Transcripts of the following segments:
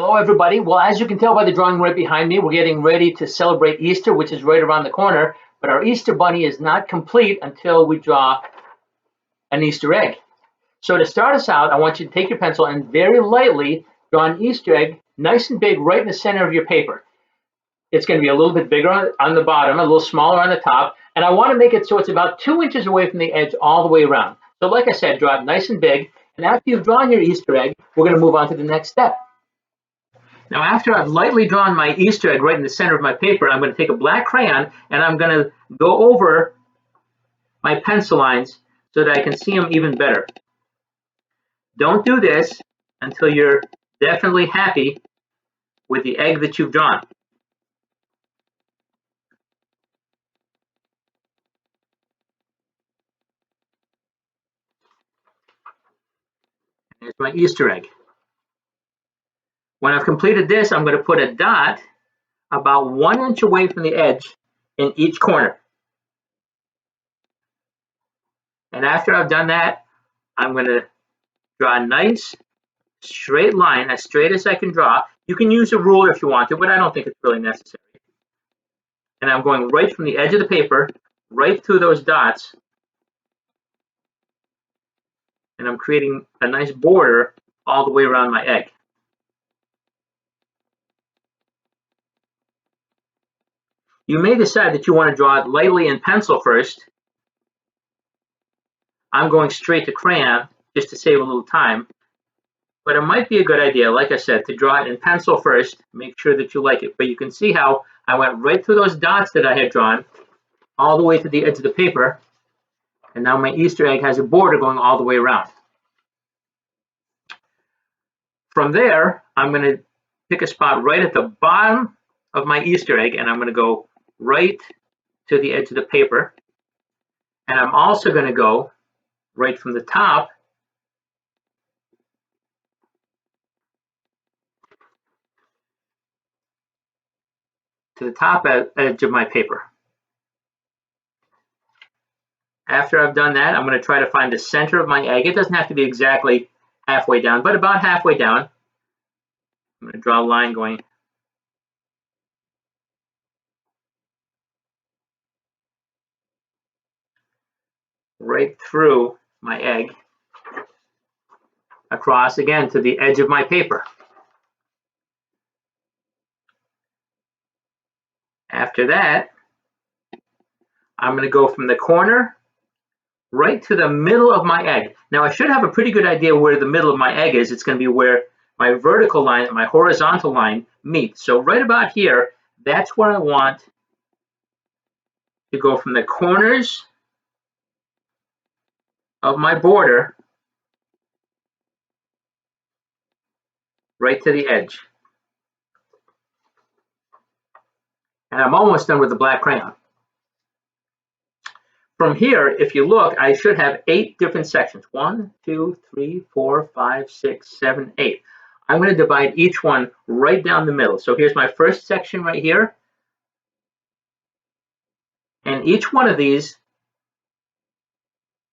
Hello, everybody. Well, as you can tell by the drawing right behind me, we're getting ready to celebrate Easter, which is right around the corner. But our Easter bunny is not complete until we draw an Easter egg. So to start us out, I want you to take your pencil and very lightly draw an Easter egg, nice and big, right in the center of your paper. It's going to be a little bit bigger on the bottom, a little smaller on the top, and I want to make it so it's about 2 inches away from the edge all the way around. So like I said, draw it nice and big, and after you've drawn your Easter egg, we're going to move on to the next step. Now, after I've lightly drawn my Easter egg right in the center of my paper, I'm going to take a black crayon and I'm going to go over my pencil lines so that I can see them even better. Don't do this until you're definitely happy with the egg that you've drawn. Here's my Easter egg. When I've completed this, I'm going to put a dot about 1 inch away from the edge in each corner. And after I've done that, I'm going to draw a nice straight line, as straight as I can draw. You can use a ruler if you want to, but I don't think it's really necessary. And I'm going right from the edge of the paper, right through those dots, and I'm creating a nice border all the way around my egg. You may decide that you want to draw it lightly in pencil first. I'm going straight to crayon just to save a little time. But it might be a good idea, like I said, to draw it in pencil first, make sure that you like it. But you can see how I went right through those dots that I had drawn, all the way to the edge of the paper, and now my Easter egg has a border going all the way around. From there, I'm going to pick a spot right at the bottom of my Easter egg, and I'm going to go right to the edge of the paper. And I'm also going to go right from the top to the top edge of my paper. After I've done that, I'm going to try to find the center of my egg. It doesn't have to be exactly halfway down, but about halfway down. I'm going to draw a line going right through my egg, across again to the edge of my paper. After that, I'm going to go from the corner right to the middle of my egg. Now, I should have a pretty good idea where the middle of my egg is. It's going to be where my vertical line and my horizontal line meet. So right about here, that's where I want to go from the corners of my border right to the edge. And I'm almost done with the black crayon. From here, if you look, I should have 8 different sections. 1, 2, 3, 4, 5, 6, 7, 8. I'm going to divide each one right down the middle. So here's my first section right here. And each one of these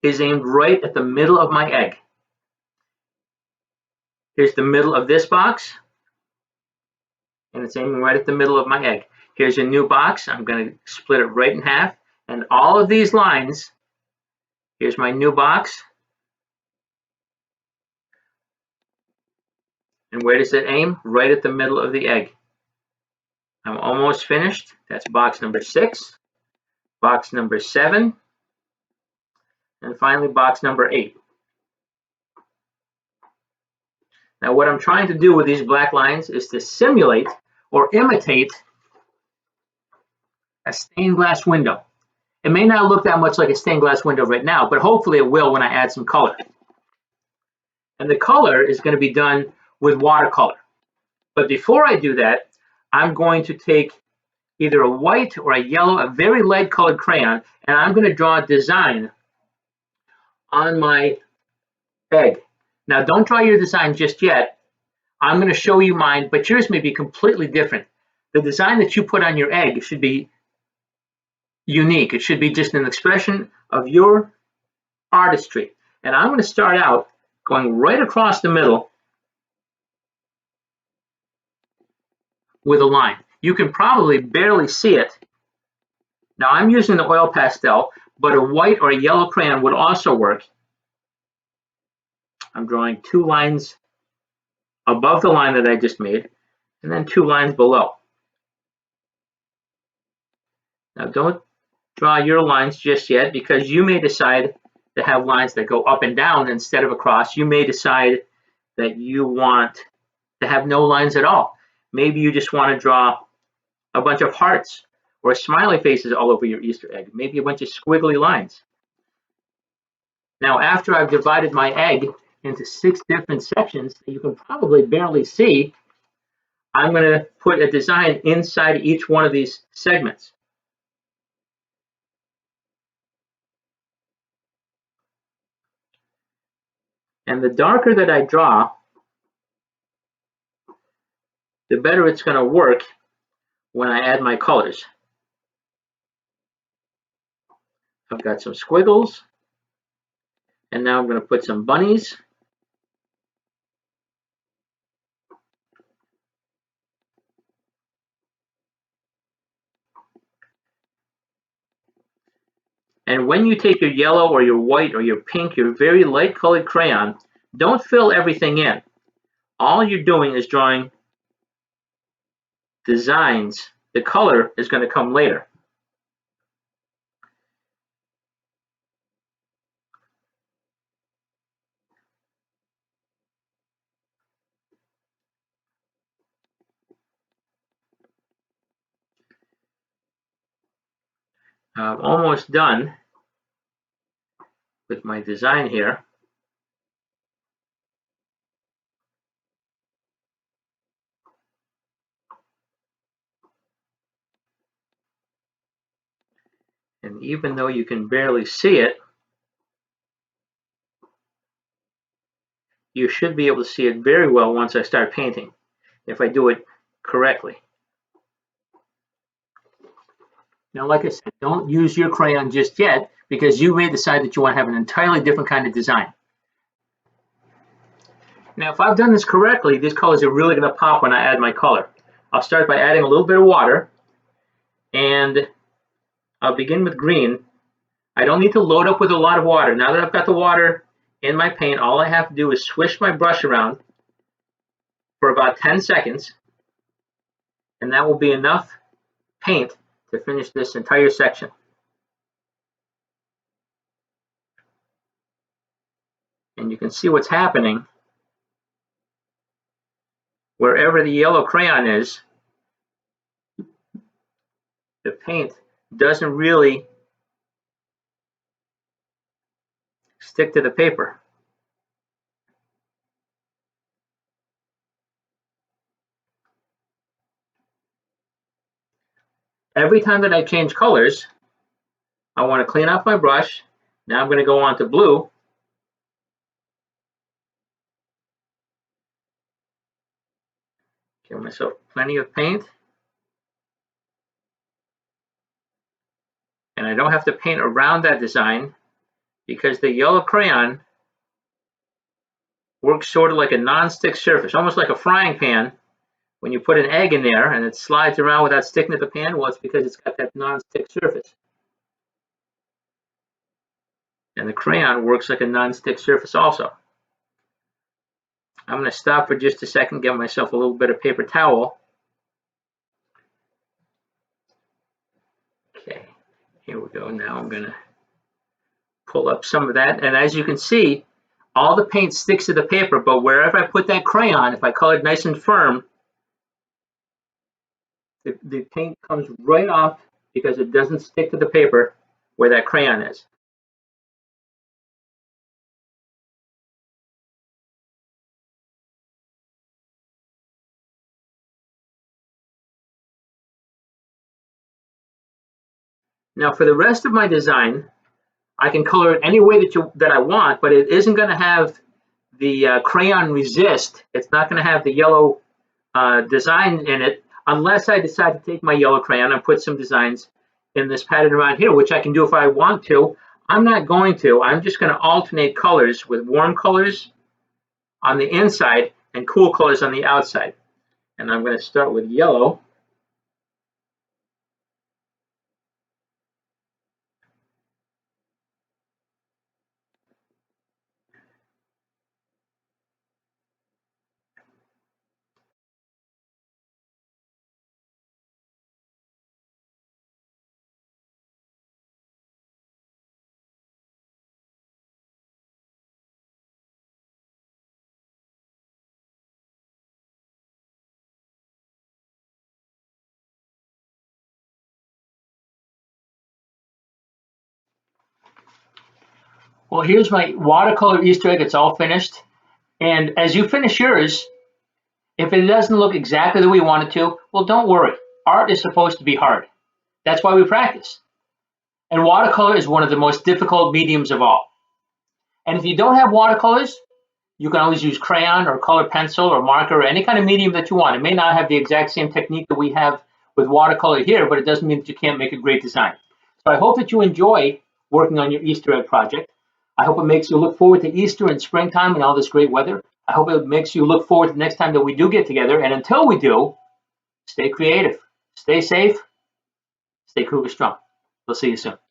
is aimed right at the middle of my egg. Here's the middle of this box. And it's aiming right at the middle of my egg. Here's a new box. I'm going to split it right in half. And all of these lines, here's my new box. And where does it aim? Right at the middle of the egg. I'm almost finished. That's box number 6, box number 7, and finally box number 8. Now what I'm trying to do with these black lines is to simulate or imitate a stained glass window. It may not look that much like a stained glass window right now, but hopefully it will when I add some color. And the color is going to be done with watercolor. But before I do that, I'm going to take either a white or a yellow, a very light colored crayon, and I'm going to draw a design on my egg. Now don't draw your design just yet. I'm going to show you mine, but yours may be completely different. The design that you put on your egg should be unique. It should be just an expression of your artistry. And I'm going to start out going right across the middle with a line. You can probably barely see it. Now I'm using the oil pastel, but a white or a yellow crayon would also work. I'm drawing 2 lines above the line that I just made, and then 2 lines below. Now don't draw your lines just yet, because you may decide to have lines that go up and down instead of across. You may decide that you want to have no lines at all. Maybe you just want to draw a bunch of hearts or smiley faces all over your Easter egg. Maybe a bunch of squiggly lines. Now, after I've divided my egg into 6 different sections that you can probably barely see, I'm going to put a design inside each one of these segments. And the darker that I draw, the better it's going to work when I add my colors. I've got some squiggles, and now I'm going to put some bunnies. And when you take your yellow or your white or your pink, your very light colored crayon, don't fill everything in. All you're doing is drawing designs. The color is going to come later. I'm almost done with my design here. And even though you can barely see it, you should be able to see it very well once I start painting, if I do it correctly. Now, like I said, don't use your crayon just yet, because you may decide that you want to have an entirely different kind of design. Now, if I've done this correctly, these colors are really going to pop when I add my color. I'll start by adding a little bit of water, and I'll begin with green. I don't need to load up with a lot of water. Now that I've got the water in my paint, all I have to do is swish my brush around for about 10 seconds, and that will be enough paint to finish this entire section. And you can see what's happening. Wherever the yellow crayon is, the paint doesn't really stick to the paper. Every time that I change colors, I want to clean off my brush. Now I'm going to go on to blue. Give myself plenty of paint. And I don't have to paint around that design, because the yellow crayon works sort of like a non-stick surface, almost like a frying pan. When you put an egg in there and it slides around without sticking to the pan, well, it's because it's got that non-stick surface. And the crayon works like a non-stick surface also. I'm going to stop for just a second, get myself a little bit of paper towel. Okay, here we go. Now I'm going to pull up some of that. And as you can see, all the paint sticks to the paper, but wherever I put that crayon, if I color it nice and firm, the paint comes right off because it doesn't stick to the paper where that crayon is. Now for the rest of my design, I can color it any way that I want, but it isn't going to have the crayon resist. It's not going to have the yellow design in it unless I decide to take my yellow crayon and put some designs in this pattern around here, which I can do if I want to. I'm not going to. I'm just going to alternate colors with warm colors on the inside and cool colors on the outside. And I'm going to start with yellow. Well, here's my watercolor Easter egg. It's all finished. And as you finish yours, if it doesn't look exactly the way you want it to, well, don't worry. Art is supposed to be hard. That's why we practice. And watercolor is one of the most difficult mediums of all. And if you don't have watercolors, you can always use crayon or color pencil or marker or any kind of medium that you want. It may not have the exact same technique that we have with watercolor here, but it doesn't mean that you can't make a great design. So I hope that you enjoy working on your Easter egg project. I hope it makes you look forward to Easter and springtime and all this great weather. I hope it makes you look forward to the next time that we do get together. And until we do, stay creative, stay safe, stay Cougar strong. We'll see you soon.